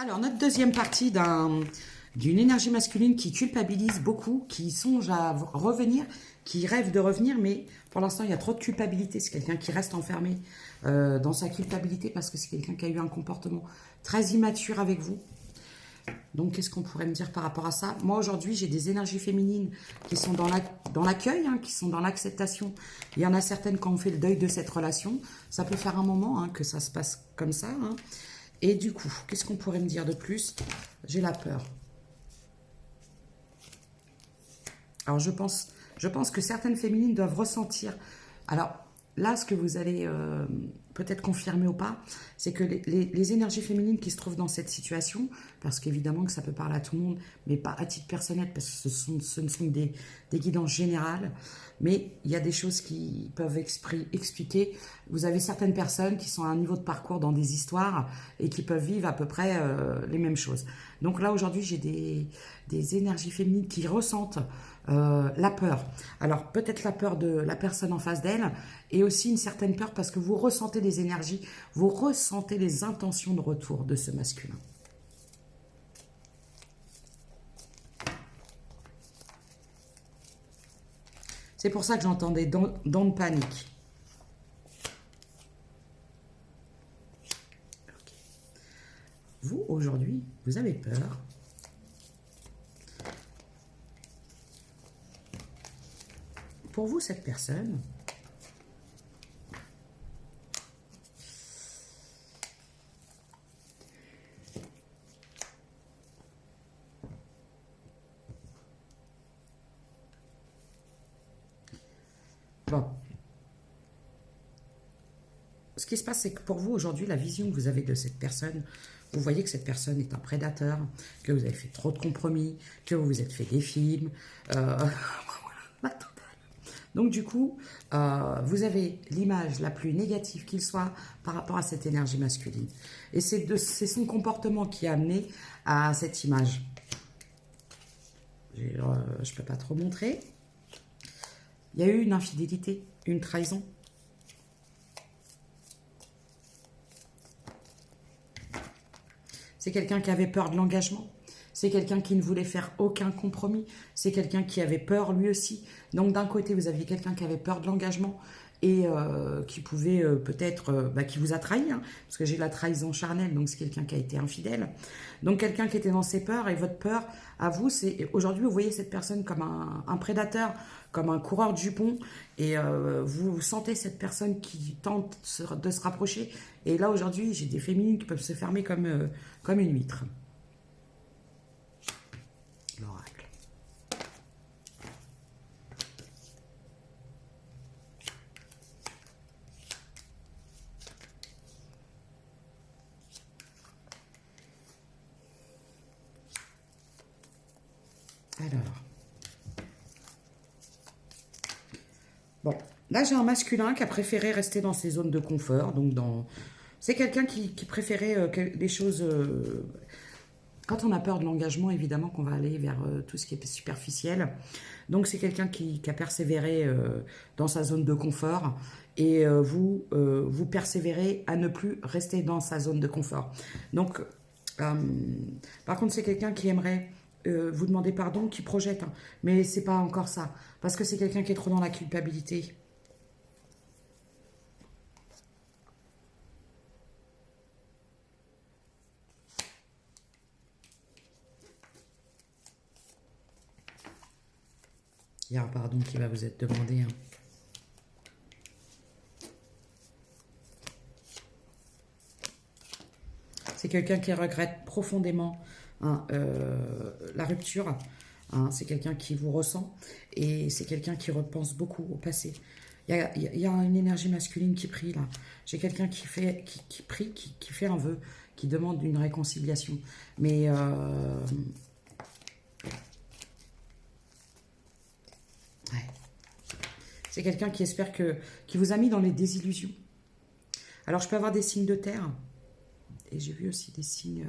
Alors, notre deuxième partie d'une énergie masculine qui culpabilise beaucoup, qui songe à revenir, qui rêve de revenir, mais pour l'instant, il y a trop de culpabilité. C'est quelqu'un qui reste enfermé dans sa culpabilité parce que c'est quelqu'un qui a eu un comportement très immature avec vous. Donc, qu'est-ce qu'on pourrait me dire par rapport à ça? Moi, aujourd'hui, j'ai des énergies féminines qui sont dans l'accueil, qui sont dans l'acceptation. Il y en a certaines quand on fait le deuil de cette relation. Ça peut faire un moment que ça se passe comme ça. Et du coup, qu'est-ce qu'on pourrait me dire de plus? J'ai la peur. Alors, je pense que certaines féminines doivent ressentir. Alors, là, ce que vous allez peut-être confirmer ou pas, c'est que les énergies féminines qui se trouvent dans cette situation, parce qu'évidemment que ça peut parler à tout le monde, mais pas à titre personnel, parce que ce ne sont des guidances générales, mais il y a des choses qui peuvent expliquer. Vous avez certaines personnes qui sont à un niveau de parcours dans des histoires et qui peuvent vivre à peu près les mêmes choses. Donc là, aujourd'hui, j'ai des énergies féminines qui ressentent la peur. Alors, peut-être la peur de la personne en face d'elle et aussi une certaine peur parce que vous ressentez des énergies, vous ressentez les intentions de retour de ce masculin. C'est pour ça que j'entendais dans de panique. Okay. Vous, aujourd'hui, vous avez peur. Pour vous, cette personne, bon, ce qui se passe, c'est que pour vous, aujourd'hui, la vision que vous avez de cette personne, vous voyez que cette personne est un prédateur, que vous avez fait trop de compromis, que vous vous êtes fait des films, donc du coup, vous avez l'image la plus négative qu'il soit par rapport à cette énergie masculine. Et c'est son comportement qui a amené à cette image. Je ne peux pas trop montrer. Il y a eu une infidélité, une trahison. C'est quelqu'un qui avait peur de l'engagement. C'est quelqu'un qui ne voulait faire aucun compromis. C'est quelqu'un qui avait peur lui aussi. Donc d'un côté, vous aviez quelqu'un qui avait peur de l'engagement et qui pouvait peut-être, qui vous a trahi, parce que j'ai la trahison charnelle, donc c'est quelqu'un qui a été infidèle. Donc quelqu'un qui était dans ses peurs, et votre peur à vous, c'est aujourd'hui vous voyez cette personne comme un prédateur, comme un coureur de jupons, et vous sentez cette personne qui tente de se rapprocher. Et là aujourd'hui, j'ai des féminines qui peuvent se fermer comme une huître. L'oracle. Alors. Bon, là j'ai un masculin qui a préféré rester dans ses zones de confort. Donc c'est quelqu'un qui préférait des choses... Quand on a peur de l'engagement, évidemment qu'on va aller vers tout ce qui est superficiel. Donc c'est quelqu'un qui a persévéré dans sa zone de confort. Et vous persévérez à ne plus rester dans sa zone de confort. Donc, par contre, c'est quelqu'un qui aimerait vous demander pardon, qui projette. Mais c'est pas encore ça. Parce que c'est quelqu'un qui est trop dans la culpabilité. Il y a un pardon qui va vous être demandé. C'est quelqu'un qui regrette profondément la rupture. C'est quelqu'un qui vous ressent et c'est quelqu'un qui repense beaucoup au passé. Il y a une énergie masculine qui prie là. J'ai quelqu'un qui prie, qui fait un vœu, qui demande une réconciliation. Mais ouais. C'est quelqu'un qui espère qui vous a mis dans les désillusions. Alors je peux avoir des signes de terre. Et j'ai vu aussi des signes...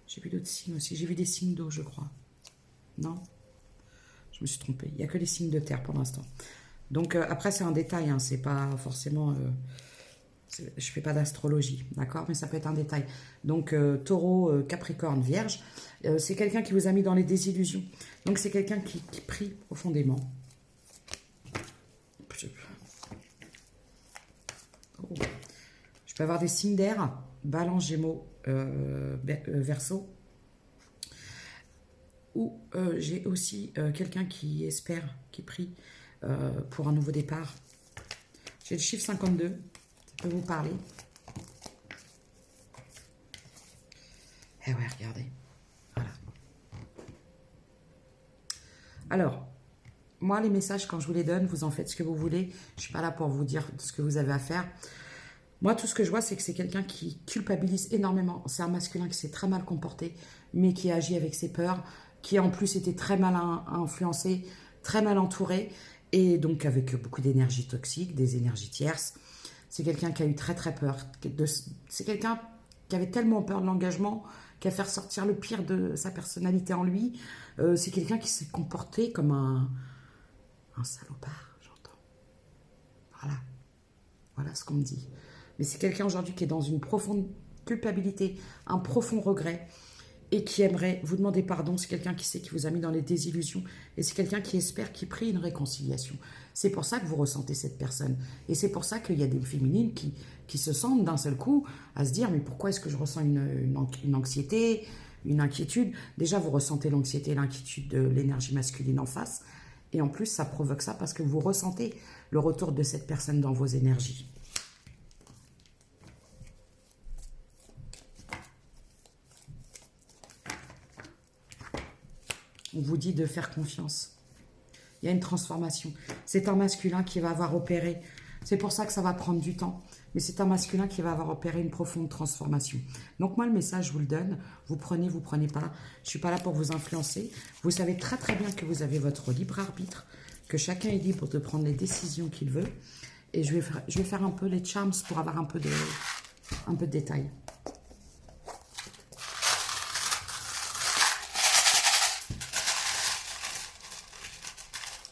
J'ai vu d'autres signes aussi. J'ai vu des signes d'eau, je crois. Non? Je me suis trompée. Il n'y a que les signes de terre pour l'instant. Donc après, c'est un détail. C'est pas forcément... Je fais pas d'astrologie, d'accord? Mais ça peut être un détail. Donc, taureau, capricorne, vierge, c'est quelqu'un qui vous a mis dans les désillusions. Donc, c'est quelqu'un qui prie profondément. Oh. Je peux avoir des signes d'air, balance, gémeaux, verseau. Ou j'ai aussi quelqu'un qui espère, qui prie pour un nouveau départ. J'ai le chiffre 52, ça peut vous parler. Eh ouais, regardez. Voilà. Alors, moi, les messages, quand je vous les donne, vous en faites ce que vous voulez. Je ne suis pas là pour vous dire ce que vous avez à faire. Moi, tout ce que je vois, c'est que c'est quelqu'un qui culpabilise énormément. C'est un masculin qui s'est très mal comporté, mais qui agit avec ses peurs, qui en plus était très mal influencé, très mal entouré, et donc avec beaucoup d'énergie toxique, des énergies tierces. C'est quelqu'un qui a eu très très peur. C'est quelqu'un qui avait tellement peur de l'engagement qu'à faire sortir le pire de sa personnalité en lui. C'est quelqu'un qui s'est comporté comme un salopard, j'entends. Voilà. Voilà ce qu'on me dit. Mais c'est quelqu'un aujourd'hui qui est dans une profonde culpabilité, un profond regret, et qui aimerait vous demander pardon. C'est quelqu'un qui sait qui vous a mis dans les désillusions, et c'est quelqu'un qui espère, qui prie une réconciliation. C'est pour ça que vous ressentez cette personne. Et c'est pour ça qu'il y a des féminines qui se sentent d'un seul coup à se dire, mais pourquoi est-ce que je ressens une anxiété, une inquiétude? Déjà, vous ressentez l'anxiété et l'inquiétude de l'énergie masculine en face. Et en plus, ça provoque ça parce que vous ressentez le retour de cette personne dans vos énergies. On vous dit de faire confiance. Il y a une transformation. C'est un masculin qui va avoir opéré. C'est pour ça que ça va prendre du temps. Mais c'est un masculin qui va avoir opéré une profonde transformation. Donc moi, le message, je vous le donne. Vous prenez pas. Je ne suis pas là pour vous influencer. Vous savez très très bien que vous avez votre libre arbitre, que chacun est libre de prendre les décisions qu'il veut. Et je vais faire un peu les charms pour avoir un peu de détails.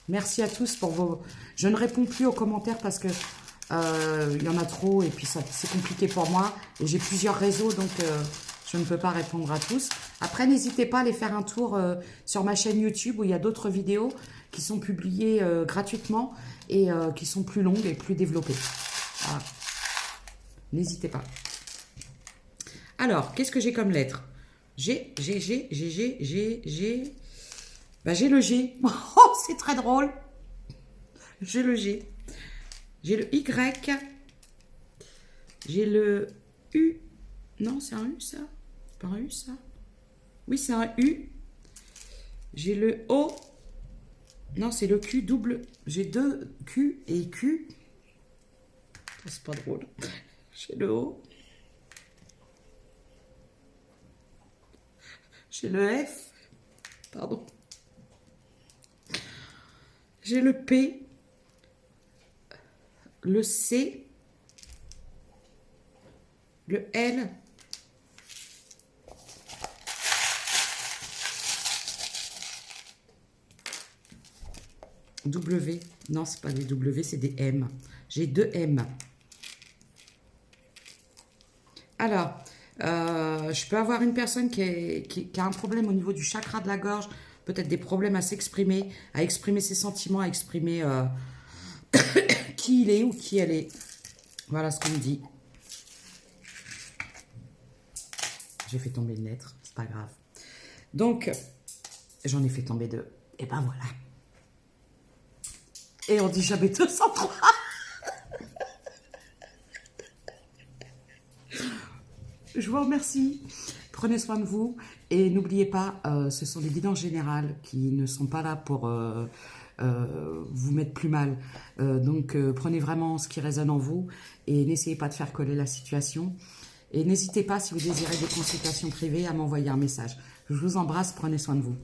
Merci à tous pour vos... Je ne réponds plus aux commentaires parce que il y en a trop et puis c'est compliqué pour moi. Et j'ai plusieurs réseaux, donc je ne peux pas répondre à tous. Après, n'hésitez pas à aller faire un tour sur ma chaîne YouTube où il y a d'autres vidéos qui sont publiées gratuitement et qui sont plus longues et plus développées. Voilà. N'hésitez pas. Alors, qu'est-ce que j'ai comme lettre? J'ai le G. Oh, c'est très drôle. J'ai le G. J'ai le Y. J'ai le U. Non, c'est un U, ça? C'est pas un U, ça? Oui, c'est un U. J'ai le O. Non, c'est le Q double. J'ai deux Q et Q. C'est pas drôle. J'ai le O. J'ai le F. Pardon. J'ai le P, le C, le L, W. Non, c'est pas des W, c'est des M. J'ai deux M. Alors, je peux avoir une personne qui a un problème au niveau du chakra de la gorge, peut-être des problèmes à s'exprimer, à exprimer ses sentiments, à exprimer qui il est ou qui elle est. Voilà ce qu'on me dit. J'ai fait tomber une lettre, c'est pas grave. Donc, j'en ai fait tomber deux. Et ben voilà. Et on dit jamais 203. Je vous remercie. Prenez soin de vous. Et n'oubliez pas, ce sont des guidances générales qui ne sont pas là pour vous mettre plus mal. Donc, prenez vraiment ce qui résonne en vous et n'essayez pas de faire coller la situation. Et n'hésitez pas, si vous désirez des consultations privées, à m'envoyer un message. Je vous embrasse, prenez soin de vous.